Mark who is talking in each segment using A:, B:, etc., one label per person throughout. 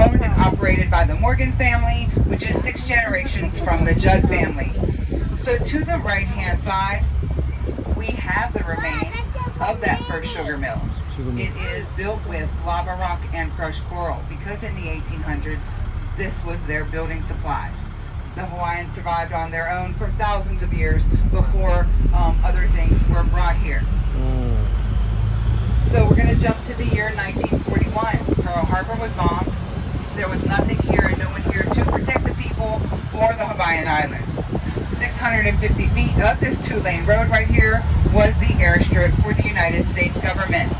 A: owned and operated by the Morgan family, which is 6 generations from the Judd family. So to the right-hand side, we have the remains of that first sugar mill. It is built with lava rock and crushed coral because in the 1800s, this was their building supplies. The Hawaiians survived on their own for thousands of years before other things were brought here. So we're going to jump to the year 1941. Pearl Harbor was bombed. There was nothing here and no one here to protect the people or the Hawaiian Islands. 650 feet of this 2-lane road right here was the airstrip for the United States government.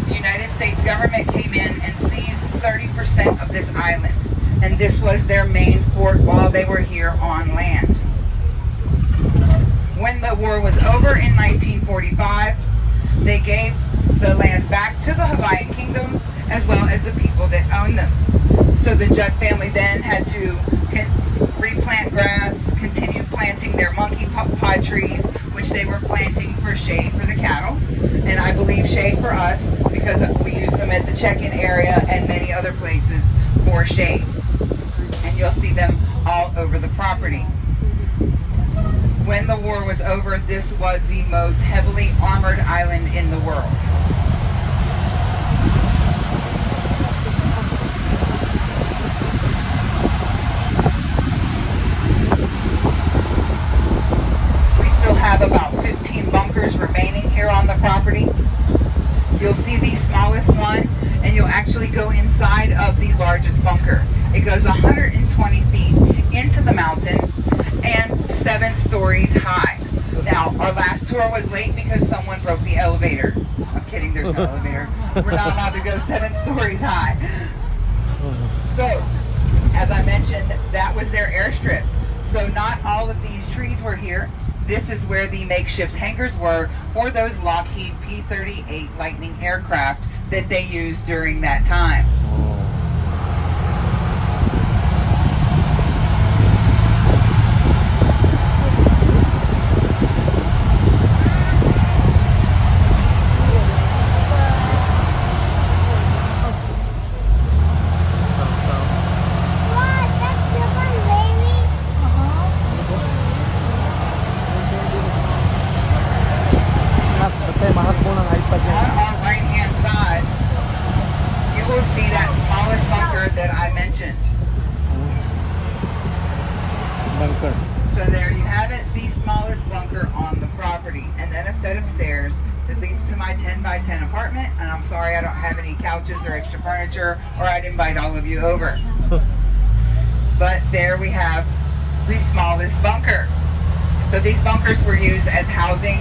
A: The United States government came in and seized 30% of this island, and this was their main fort while they were here on land. When the war was over in 1945, they gave the lands back to the Hawaiian Kingdom as well as the people that owned them. So the Judd family then had to replant grass, continue planting their monkey pod trees, which they were planting for shade for the cattle, and I believe shade for us because we use them at the check-in area and many other places for shade. And you'll see them all over the property. When the war was over, this was the most heavily armored island in the world. We still have about 15 bunkers remaining here on the property. You'll see the smallest one, and you'll actually go inside of the largest bunker. It goes 120 feet into the mountain and 7 stories high. Now, our last tour was late because someone broke the elevator. I'm kidding, there's no elevator. We're not allowed to go 7 stories high. So, as I mentioned, that was their airstrip. So not all of these trees were here. This is where the makeshift hangars were for those Lockheed P-38 Lightning aircraft that they used during that time. On our right-hand side, you will see that smallest bunker that I mentioned.
B: Bunker.
A: So there you have it, the smallest bunker on the property. And then a set of stairs that leads to my 10 by 10 apartment. And I'm sorry I don't have any couches or extra furniture, or I'd invite all of you over. But there we have the smallest bunker. So these bunkers were used as housing